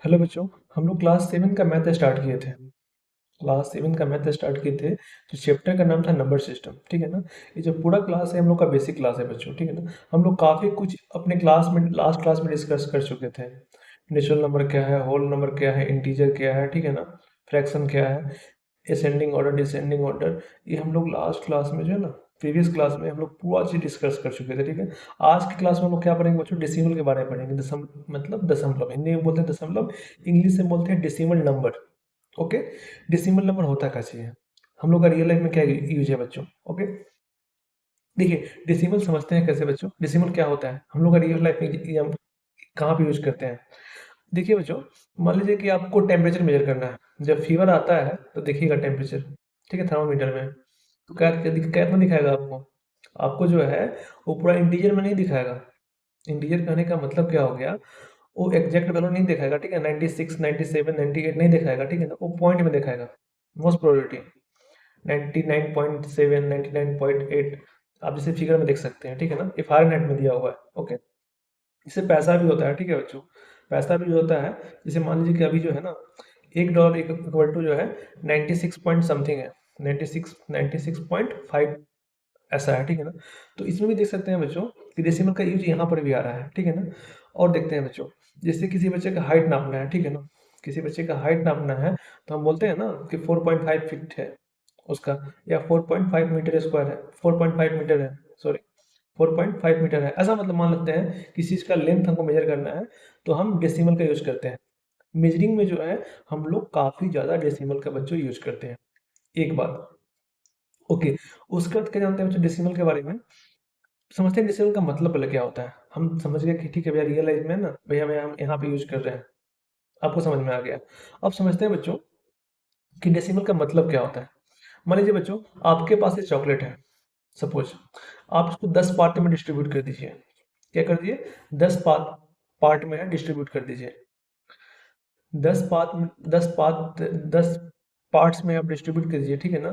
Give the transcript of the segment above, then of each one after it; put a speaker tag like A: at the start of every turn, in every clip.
A: Hello बच्चों। हम लोग क्लास 7 का मैथ स्टार्ट किए थे। क्लास 7 का मैथ स्टार्ट किए थे जो चैप्टर का नाम था नंबर सिस्टम। ठीक है ना। ये जो पूरा क्लास है हम लोग का बेसिक क्लास है बच्चों। ठीक है ना। हम लोग काफ़ी कुछ अपने क्लास में लास्ट क्लास में डिस्कस कर चुके थे। नेचुरल नंबर क्या है, होल नंबर क्या है, इंटीजर क्या है, ठीक है ना, फ्रैक्शन क्या है, असेंडिंग ऑर्डर, डिसेंडिंग ऑर्डर, ये हम लोग लास्ट क्लास में जो है ना, प्रीवियस क्लास में हम लोग पूरा चीज़ डिस्कस कर चुके थे। ठीक है। आज की क्लास में हम लोग क्या पढ़ेंगे बच्चों? डेसिमल के बारे में पढ़ेंगे। मतलब दशमलव, हिंदी में बोलते हैं दशमलव, इंग्लिश में बोलते हैं decimal number. Okay. Decimal number होता क्या चाहिए, हम लोग का रियल लाइफ में क्या यूज है बच्चों? ओके। देखिए, डेसिमल समझते हैं कैसे बच्चों? डेसिमल क्या होता है, हम लोग का रियल लाइफ में ये हम कहाँ पे यूज करते हैं? देखिए बच्चों, मान लीजिए कि आपको टेम्परेचर मेजर करना है। जब फीवर आता है तो देखिएगा टेम्परेचर, ठीक है, थर्मामीटर में। तो कितना दिखाएगा आपको? आपको जो है वो पूरा इंटीजर में नहीं दिखाएगा। इंटीजर कहने का मतलब क्या हो गया, वो एग्जैक्ट वैल्यू नहीं दिखाएगा। ठीक है, 96, 97, 98 नहीं दिखाएगा। ठीक है ना, वो पॉइंट में दिखाएगा। मोस्ट प्रोबेबिलिटी 99.7, 99.8 आप जैसे फिगर में देख सकते हैं। ठीक है ना, ये फ़ारेनहाइट में दिया हुआ है। ओके। इससे पैसा भी होता है। ठीक है बच्चों, पैसा भी होता है। जैसे मान लीजिए कि अभी जो है ना, $1 इक्वल टू जो है 96 पॉइंट समथिंग है, 96.5 ऐसा है। ठीक है ना। तो इसमें भी देख सकते हैं बच्चों कि डेसिमल का यूज यहाँ पर भी आ रहा है। ठीक है ना। और देखते हैं बच्चों, जैसे किसी बच्चे का हाइट नापना है। ठीक है ना, किसी बच्चे का हाइट नापना है तो हम बोलते हैं ना कि 4.5 फीट है उसका, या 4.5 मीटर स्क्वायर है, 4.5 मीटर है, सॉरी 4.5 मीटर है। ऐसा मतलब मान लेते हैं किसी चीज़ का लेंथ हमको मेजर करना है तो हम डेसिमल का यूज करते हैं। मेजरिंग में जो है हम लोग काफ़ी ज़्यादा डेसिमल का बच्चों यूज करते हैं। एक बात। ओके। उसके बाद क्या जानते हैं बच्चों डेसिमल के बारे में? समझते हैं डेसिमल का मतलब पहले क्या होता है? हम समझ गए कि ठीक है भैया, रियल लाइफ में ना भैया भैया हम यहाँ पे यूज कर रहे हैं। आपको समझ में आ गया। अब समझते हैं बच्चों कि डेसिमल का मतलब क्या होता है। मान लीजिए बच्चों, आपके पास एक चॉकलेट है, सपोज आप इसको 10 पार्ट में डिस्ट्रीब्यूट कर दीजिए। क्या कर दीजिए? 10 पार्ट पार्ट में है डिस्ट्रीब्यूट कर दीजिए। 10 पार्ट्स में आप डिस्ट्रीब्यूट कर दीजिए। ठीक है ना।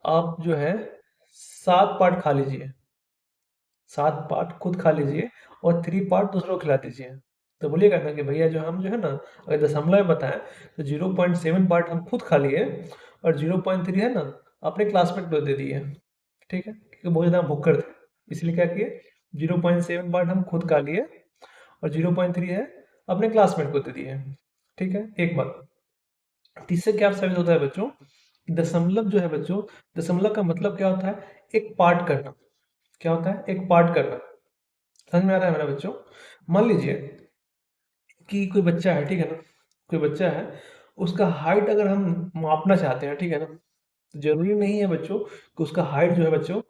A: आप जो है 7 पार्ट खा लीजिए, 7 पार्ट खुद खा लीजिए और 3 पार्ट दूसरों को खिला दीजिए। तो बोलिएगा ना कि भैया जो हम जो है ना, अगर दशमलव में बताएं तो 0.7 पार्ट हम खुद खा लिए और 0.3 है ना अपने क्लासमेट को दे दिए। ठीक है, क्योंकि बहुत ज़्यादा भुक्कड़ थे, इसलिए क्या किए, 0.7 पार्ट हम खुद खा लिए और 0.3 है अपने क्लासमेट को दे दिए। ठीक है, एक बात। तो इससे क्या साबित होता है बच्चों? दशमलव जो है बच्चों, दशमलव का मतलब क्या होता है? एक पार्ट करना। क्या होता है? एक पार्ट करना। समझ में आ रहा है मेरा बच्चों? मान लीजिए कि कोई बच्चा है, ठीक है ना, कोई बच्चा है, उसका हाइट अगर हम मापना चाहते हैं, ठीक है ना, तो जरूरी नहीं है बच्चों कि उसका हाइट जो है बच्चों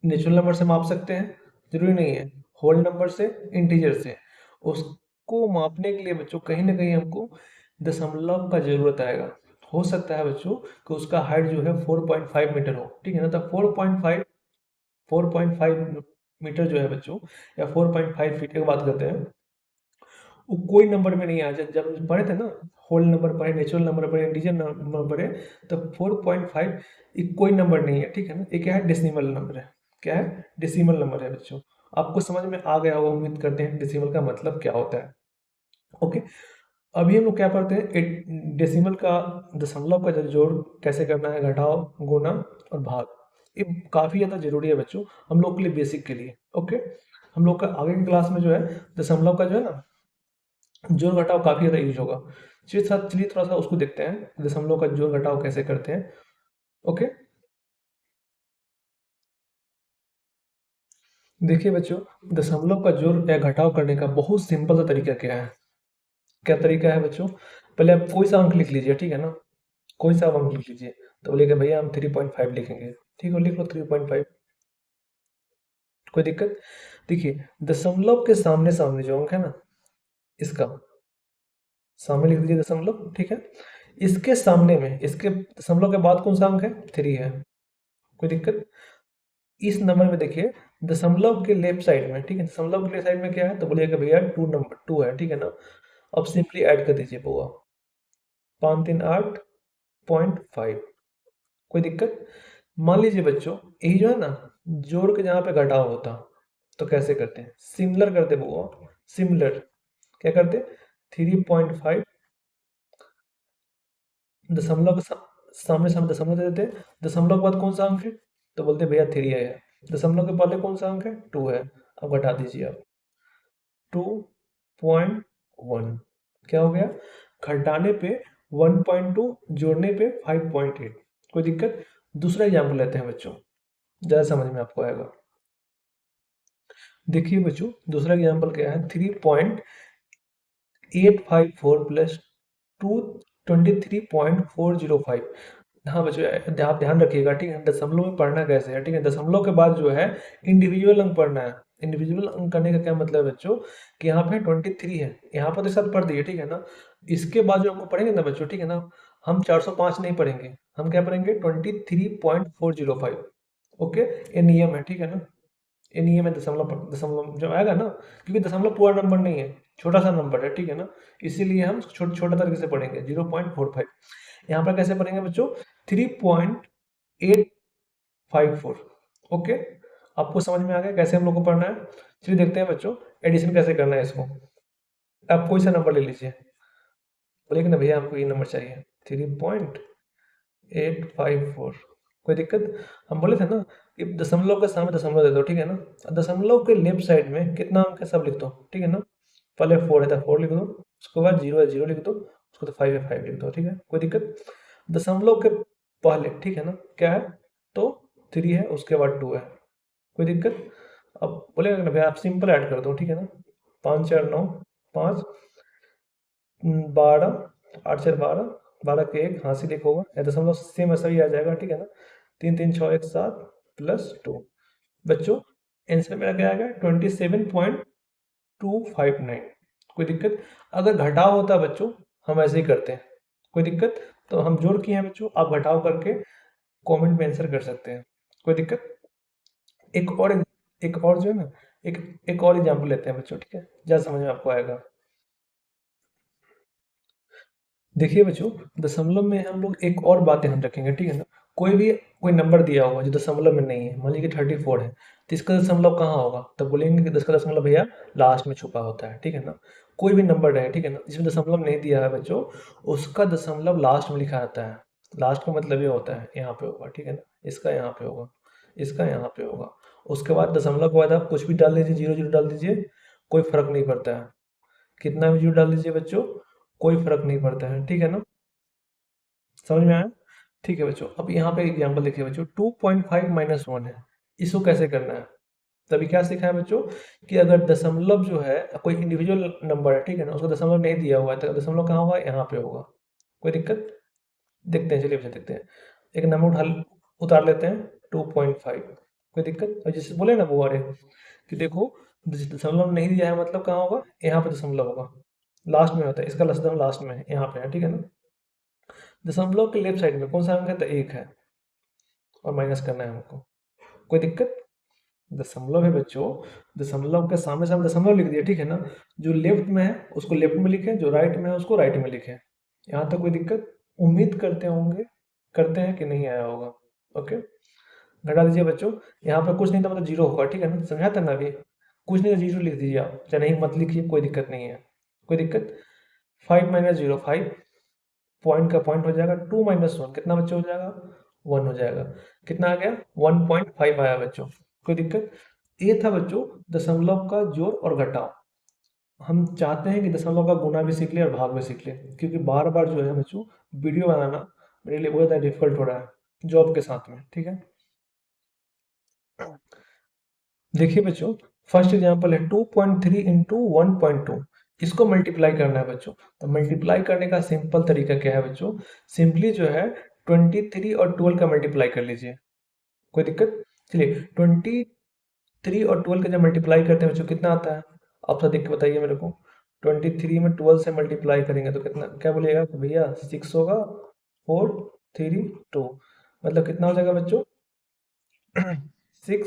A: नेचुरल नंबर से माप सकते हैं, जरूरी नहीं है, होल नंबर से, इंटीजर से। उसको मापने के लिए बच्चों कहीं ना कहीं हमको दशमलव का जरूरत आएगा। हो सकता है बच्चों कि उसका हाइट जो है 4.5 मीटर हो। ठीक है ना, तो 4.5 मीटर जो है बच्चों, या 4.5 फीट की बात करते हैं, वो कोई नंबर में नहीं आ जाए। जब हम पढ़े थे ना, होल नंबर पढ़े, नेचुरल नंबर पढ़े, इंटीजर नंबर पढ़े, तो 4.5 ये कोई नंबर नहीं है। ठीक है ना, ये क्या है? डेसिमल नंबर है। क्या है? डेसिमल नंबर है बच्चों। आपको समझ में आ गया होगा, उम्मीद करते हैं डेसिमल का मतलब क्या होता है। ओके। अभी हम लोग क्या पढ़ते हैं? डेसिमल का, दशमलव का जो जोड़ कैसे करना है, घटाव, गुणा और भाग, ये काफ़ी ज़्यादा जरूरी है बच्चों हम लोग के लिए, बेसिक के लिए। ओके। हम लोग का आगे की क्लास में जो है दशमलव का जो है ना जोड़ घटाव काफी ज्यादा यूज होगा। चलिए थोड़ा सा उसको देखते हैं, दशमलव का जोड़ घटाव कैसे करते हैं। ओके। देखिए बच्चों, दशमलव का जोड़ या घटाव करने का बहुत सिंपल सा तरीका क्या है? क्या तरीका है बच्चों? पहले आप कोई सा अंक लिख लीजिए। ठीक है ना, कोई सा अंक लिख लीजिए। तो बोलिएगा भैया हम 3.5 लिखेंगे। ठीक है, लिख लो 3.5, कोई दिक्कत? देखिए, दशमलव के सामने सामने जो अंक है ना, इसका सामने लिख दीजिए दशमलव। ठीक है, इसके सामने में, इसके दशमलव के बाद कौन सा अंक है? 3 है। कोई दिक्कत? इस नंबर में देखिए, दशमलव के लेफ्ट साइड में, ठीक है, दशमलव के लेफ्ट साइड में क्या है? तो बोलिएगा भैया 2 है। ठीक है ना, अब सिंपली ऐड कर दीजिए बुआ, 538.5। कोई दिक्कत? मान लीजिए बच्चों, यही जो है ना, जोड़ के जहाँ पे घटाव होता, तो कैसे करते हैं? सिमिलर करते बुआ, सिमिलर। क्या करते? 3.5 दशमलव के सामने सामने दशमलव दे देते, दशमलव के बाद कौन सा अंक है, तो बोलते भैया 3 है। दशमलव के पहले कौन सा अंक है, 2 है। अब घटा दीजिए आप, 2.1 क्या हो गया, घटाने पे 1.2, जोड़ने पे 5.8। कोई दिक्कत। दूसरा एग्जाम्पल लेते हैं बच्चों, ज़्यादा समझ में आपको आएगा। देखिए बच्चों, दूसरा एग्जाम्पल क्या है, 3.854 प्लस 223.405। हाँ बच्चों, आप ध्यान रखिएगा, ठीक है। दशमलव में पढ़ना कैसे है, ठीक है। दशमलव के बाद जो है इंडिविजुअल अंक पढ़ना है। इंडिविजुअल अंक करने का क्या मतलब है बच्चों, कि यहाँ पे 23 है, यहाँ पर तो सब पढ़ दिए, ठीक है ना। इसके बाद जो हमको पढ़ेंगे ना बच्चों, ठीक है ना, हम 405 नहीं पढ़ेंगे, हम क्या पढ़ेंगे, 23.405। ओके, ये नियम है, ठीक है ना। ये नियम है, दशमलव दशमलव जो आएगा ना, क्योंकि दशमलव पूरा नंबर नहीं है, छोटा सा नंबर है, ठीक है ना। इसीलिए हम छोटा तरीके से पढ़ेंगे, 0.45। यहाँ पर कैसे पढ़ेंगे बच्चों, 3.854। ओके, आपको समझ में आ गया कैसे हम लोग को पढ़ना है। चलिए देखते हैं बच्चों, एडिशन कैसे करना है इसको। आप कोई सा नंबर ले लीजिए, बोलिए कि ना भैया हमको ये नंबर चाहिए, 3.854। कोई दिक्कत। हम बोले थे ना कि दशमलव के सामने दशमलव दे दो, ठीक है ना। दशमलव के लेफ्ट साइड में कितना अंक है सब लिख दो, ठीक है ना। पहले 4 है तो 4 लिख दो, उसके बाद 0 है 0 लिख दो, उसको तो 5 है 5 लिख दो, ठीक है। कोई दिक्कत। दशमलव के पहले, ठीक है ना, क्या है, तो 3 है, उसके बाद 2 है। कोई दिक्कत। अब बोलेगा ना भैया आप सिंपल ऐड कर दो, ठीक है ना। 5 4 9, 5 12, 8 4 12, 12 के एक हासिल एक होगा, या दशमलव सेम ऐसा ही आ जाएगा, ठीक है ना। 3 3 6 1 7 प्लस 2। बच्चों आंसर मेरा क्या आ गया, 27.259। कोई दिक्कत। अगर घटाव होता बच्चों, हम ऐसे ही करते हैं, कोई दिक्कत। तो हम जोड़ किए हैं बच्चों, आप घटाव करके कमेंट में आंसर कर सकते हैं, कोई दिक्कत। एक और जो है ना, एक और एग्जांपल लेते हैं बच्चों, ठीक है, ज़्यादा समझ में आपको आएगा। देखिए बच्चों, दशमलव में हम लोग एक और बात ध्यान रखेंगे, ठीक है ना। कोई नंबर दिया होगा जो दशमलव में नहीं है, मान लीजिए 34 है, तो इसका दशमलव कहाँ होगा, तब बोलेंगे कि इसका दशमलव भैया लास्ट में छुपा होता है, ठीक है ना। कोई भी नंबर रहे, ठीक है ना, जिसमें दशमलव नहीं दिया है बच्चों, उसका दशमलव लास्ट में लिखा जाता है। लास्ट का मतलब ये होता है यहाँ पे होगा, ठीक है ना, इसका यहाँ पे होगा, इसका यहाँ पे होगा। उसके बाद दशमलव के बाद आप कुछ भी डाल दीजिए, 0 0 डाल दीजिए, कोई फर्क नहीं पड़ता है। कितना भी 0 डाल दीजिए बच्चों, कोई फर्क नहीं पड़ता है, ठीक है ना। समझ में आया। ठीक है बच्चों, अब यहाँ पे एग्जाम्पल देखिए बच्चों, 2.5 माइनस 1 है, इसको कैसे करना है। तभी क्या सीखा है बच्चों, कि अगर दशमलव जो है कोई इंडिविजुअल नंबर है, ठीक है ना, उसको दशमलव नहीं दिया हुआ है, तो दशमलव कहाँ होगा, यहाँ पे होगा। कोई दिक्कत। देखते हैं, चलिए बच्चे देखते हैं। एक नंबर उतार लेते हैं, 2.5। कोई दिक्कत। और जैसे बोले ना वो वाले, कि देखो दशमलव नहीं दिया है मतलब कहाँ होगा, यहाँ पे दशमलव होगा, लास्ट में होता है, इसका दशमलव लास्ट में है, यहाँ पे है, ठीक है ना। दशमलव के लेफ्ट साइड में कौन सा अंक है, तो 1 है, और माइनस करना है हमको। कोई दिक्कत। दशमलव है बच्चों, दशमलव के सामने सामने दशमलव लिख दिया, ठीक है ना। जो लेफ्ट में है उसको लेफ्ट में लिखें, जो राइट में है उसको राइट में लिखें। यहाँ तक कोई दिक्कत। उम्मीद करते होंगे, करते हैं कि नहीं आया होगा। ओके, घटा दीजिए बच्चों। यहाँ पे कुछ नहीं था मतलब 0 होगा, ठीक है ना, समझा था ना अभी। कुछ नहीं, 0 लिख दीजिए आप, चाहे नहीं मत लिखिए, कोई दिक्कत नहीं है। कोई दिक्कत। 5 माइनस 0 5, पॉइंट का पॉइंट हो जाएगा, 2 माइनस 1 कितना बच्चों हो जाएगा, 1 हो जाएगा। कितना आ गया, 1.5 आया बच्चों। कोई दिक्कत। ये था बच्चों दशमलव का जोड़ और घटाव। हम चाहते हैं कि दशमलव का गुना भी सीख ले और भाग भी सीख ले, क्योंकि बार बार जो है बच्चों वीडियो बनाना मेरे लिए बहुत ज़्यादा डिफिकल्ट हो रहा है जॉब के साथ में, ठीक है। देखिए बच्चों, फर्स्ट एग्जांपल है 2.3 इंटू 1.2। इसको मल्टीप्लाई करना है बच्चों। तो मल्टीप्लाई करने का सिंपल तरीका क्या है बच्चों, सिंपली जो है 23 और 12 का मल्टीप्लाई कर लीजिए। कोई दिक्कत। चलिए 23 और 12 का जब मल्टीप्लाई करते हैं बच्चों कितना आता है, आप सब देख के बताइए मेरे को। 23 में 12 से मल्टीप्लाई करेंगे तो कितना, क्या बोलिएगा कि भैया 6 होगा, 4 3 2, मतलब कितना हो जाएगा बच्चों 6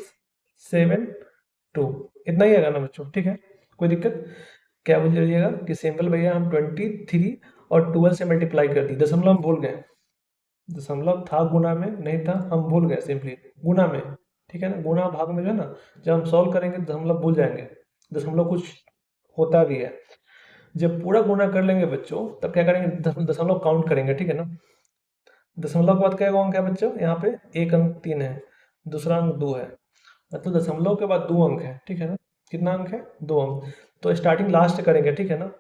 A: 7 2। इतना ही आएगा ना बच्चों, ठीक है। कोई दिक्कत। क्या बोलिएगा कि सिंपल भैया हम 23 और 12 से मल्टीप्लाई कर दी, दशमलव हम भूल गए। दशमलव था गुना में, नहीं था हम भूल गए, सिंपली गुना में, ठीक है ना। गुना भाग में जो है ना, जब हम सॉल्व करेंगे दशमलव भूल जाएंगे, दशमलव कुछ होता भी है। जब पूरा गुना कर लेंगे बच्चों, तब क्या करेंगे, दशमलव काउंट करेंगे, ठीक है ना। दशमलव के बाद क्या अंक है बच्चों, यहाँ पे एक अंक 3 है, दूसरा अंक 2 है, मतलब दशमलव के बाद 2 अंक है, ठीक है ना। कितना अंक है, 2 अंक। तो स्टार्टिंग लास्ट करेंगे, ठीक है ना,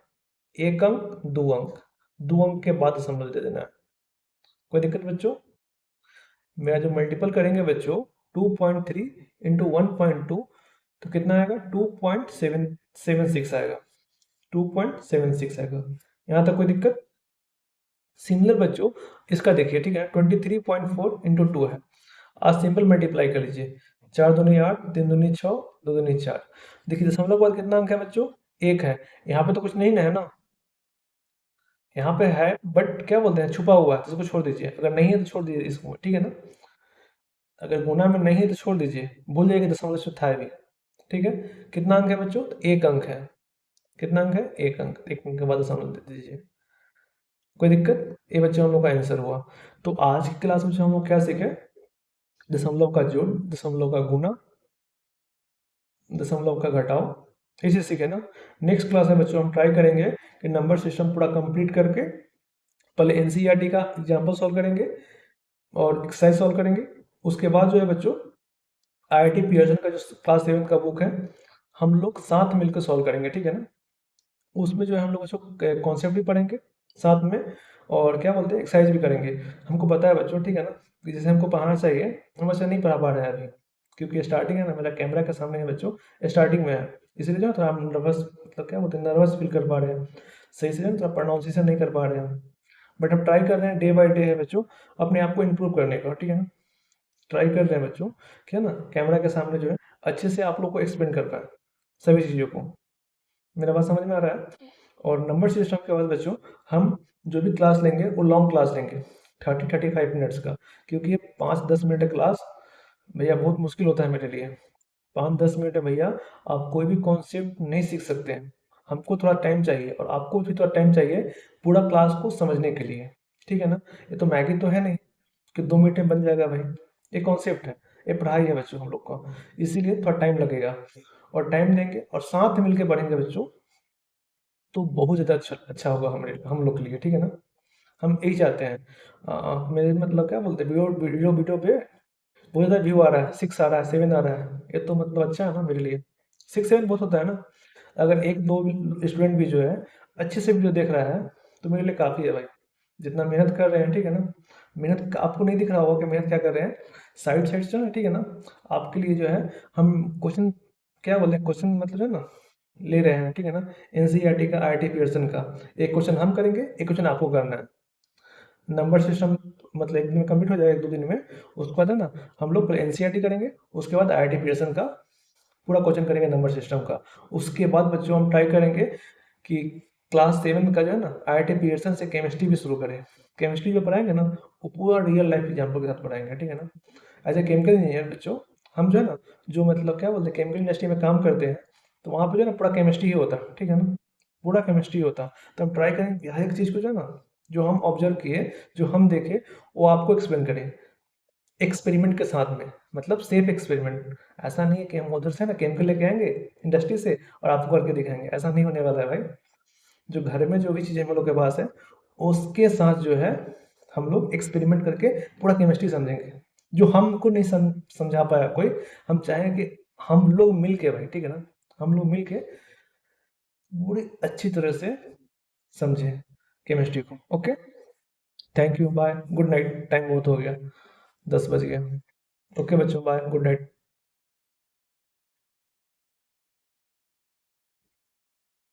A: एक अंक 2 अंक, 2 अंक के बाद दशमलव दे देना है। कोई दिक्कत बच्चों? मेरा जो मल्टीपल करेंगे बच्चों 2.3 इंटू 1.2, तो कितना आएगा, 2.776 आएगा, 2.76 आएगा। यहाँ तक कोई दिक्कत? सिमिलर बच्चों इसका देखिए, ठीक है, 23.4 इंटू 2 है। आज सिंपल मल्टीप्लाई कर लीजिए, 4 दूनी 8, 3 दूनी 6, 2 दूनी 4। देखिए दशमलव के बाद कितना अंक है बच्चों, एक है। यहाँ पे तो कुछ नहीं ना है ना, यहाँ पे है बट क्या बोलते हैं, छुपा हुआ है, तो इसको छोड़ दीजिए, अगर नहीं है तो छोड़ दीजिए इसको, ठीक है ना। अगर गुना में नहीं है तो छोड़ दीजिए, भूल जाइए कि दशमलव से था भी, ठीक है। कितना अंक है बच्चों, तो एक अंक है। कितना अंक है, एक अंक, एक अंक के बाद दशमलव दे दीजिए। कोई दिक्कत? ये बच्चों हम लोग का आंसर हुआ। तो आज की क्लास में हम लोग क्या सीखे, दशमलव का जोड़, दशमलव का गुना, दशमलव का घटाव, इसे सीखे ना। नेक्स्ट क्लास में बच्चों हम ट्राई करेंगे कि नंबर सिस्टम पूरा कंप्लीट करके पहले एनसीईआरटी का एग्जाम्पल सॉल्व करेंगे और एक्सरसाइज सॉल्व करेंगे। उसके बाद जो है बच्चों आईआईटी पियर्सन का जो क्लास 7 का बुक है हम लोग साथ मिलकर सॉल्व करेंगे, ठीक है ना। उसमें जो है हम लोग बच्चों कॉन्सेप्ट भी पढ़ेंगे साथ में, और क्या बोलते हैं एक्सरसाइज भी करेंगे। हमको पता है बच्चों, ठीक है ना, कि जैसे हमको पढ़ाना चाहिए हम वैसे नहीं पढ़ा पा रहे हैं अभी, क्योंकि स्टार्टिंग है ना, मेरा कैमरा के सामने है बच्चों, स्टार्टिंग में है, इसलिए जो है थोड़ा हम नर्वस, मतलब क्या बोलते हैं, नर्वस फील कर पा रहे हैं, सही से थोड़ा प्रोनाउंसिएशन नहीं कर पा रहे हैं। बट हम ट्राई कर रहे हैं, डे बाई डे है बच्चों अपने आप को इम्प्रूव करने का, ठीक है ना। ट्राई कर रहे हैं बच्चों, क्या ना, कैमरा के सामने जो है अच्छे से आप लोग को एक्सप्लेन कर पाए सभी चीज़ों को। मेरा बात समझ में आ रहा है? और नंबर सिस्टम के बाद बच्चों हम जो भी क्लास लेंगे वो लॉन्ग क्लास लेंगे, 30-35 मिनट्स का, क्योंकि ये 5-10 मिनट का क्लास भैया बहुत मुश्किल होता है मेरे लिए। 5-10 मिनट है भैया, आप कोई भी कॉन्सेप्ट नहीं सीख सकते हैं, हमको थोड़ा टाइम चाहिए और आपको भी थोड़ा टाइम चाहिए पूरा क्लास को समझने के लिए, ठीक है ना। ये तो मैगी तो है नहीं कि 2 मिनट में बन जाएगा भाई, ये कॉन्सेप्ट है, ये पढ़ाई है बच्चों हम लोग को, इसीलिए थोड़ा टाइम लगेगा और टाइम देंगे और साथ मिलके पढ़ेंगे बच्चों, तो बहुत ज़्यादा अच्छा होगा हमारे हम लोग के लिए, ठीक है ना। हम यही चाहते हैं। मेरे मतलब क्या बोलते हैं, वीडियो वीडियो वीडियो पे बहुत ज़्यादा व्यू आ रहा है, 6 आ रहा है, 7 आ रहा है, ये तो मतलब अच्छा है ना मेरे लिए। 6-7 बहुत होता है ना, अगर एक दो स्टूडेंट भी जो है अच्छे से वीडियो देख रहा है तो मेरे लिए काफ़ी है भाई। जितना मेहनत कर रहे हैं, ठीक है ना, मेहनत आपको नहीं दिख रहा होगा कि मेहनत क्या कर रहे हैं, साइड साइड से ना, ठीक है ना। आपके लिए जो है हम क्वेश्चन, क्या बोलते हैं, क्वेश्चन मतलब है ना, ले रहे हैं, ठीक है ना। एनसीईआरटी का, आईआईटी पीयर्सन का, एक क्वेश्चन हम करेंगे, एक क्वेश्चन आपको करना है। नंबर सिस्टम मतलब एक दिन में कंप्लीट हो जाएगा, 2 दिन में। उसके बाद है ना हम लोग एनसीईआरटी करेंगे, उसके बाद आईआईटी पीयर्सन का पूरा क्वेश्चन करेंगे नंबर सिस्टम का। उसके बाद बच्चों हम ट्राई करेंगे कि क्लास 7 का जो है ना आईआईटी पीयर्सन से केमिस्ट्री भी शुरू करें। केमिस्ट्री जो पढ़ाएंगे ना वो पूरा रियल लाइफ एग्जाम्पल के साथ पढ़ाएंगे, ठीक है ना। एज ए केमिकल इंजीनियर बच्चों, हम जो है ना, जो मतलब क्या बोलते हैं, केमिकल इंडस्ट्री में काम करते हैं, तो वहाँ पे जो है ना पूरा केमिस्ट्री ही होता है, ठीक है ना, पूरा केमिस्ट्री होता है। तो हम ट्राई करेंगे हर एक चीज़ को जो है ना, जो हम ऑब्जर्व किए, जो हम देखे, वो आपको एक्सप्लेन करें एक्सपेरिमेंट के साथ में, मतलब सेफ एक्सपेरिमेंट। ऐसा नहीं है कि हम उधर से ना केमिकल लेके आएंगे इंडस्ट्री से और आपको करके दिखाएंगे, ऐसा नहीं होने वाला है भाई। जो घर में जो भी चीज़ें हम लोग के पास है उसके साथ जो है हम लोग एक्सपेरिमेंट करके पूरा केमिस्ट्री समझेंगे, जो हमको नहीं समझा पाया कोई, हम चाहेंगे कि हम लोग मिल के भाई, ठीक है ना, हम लोग मिल के पूरी अच्छी तरह से समझें केमिस्ट्री को। Okay, thank you, bye, good night, time बहुत हो गया, 10 बज गया। ओके बच्चों, बाय, गुड नाइट।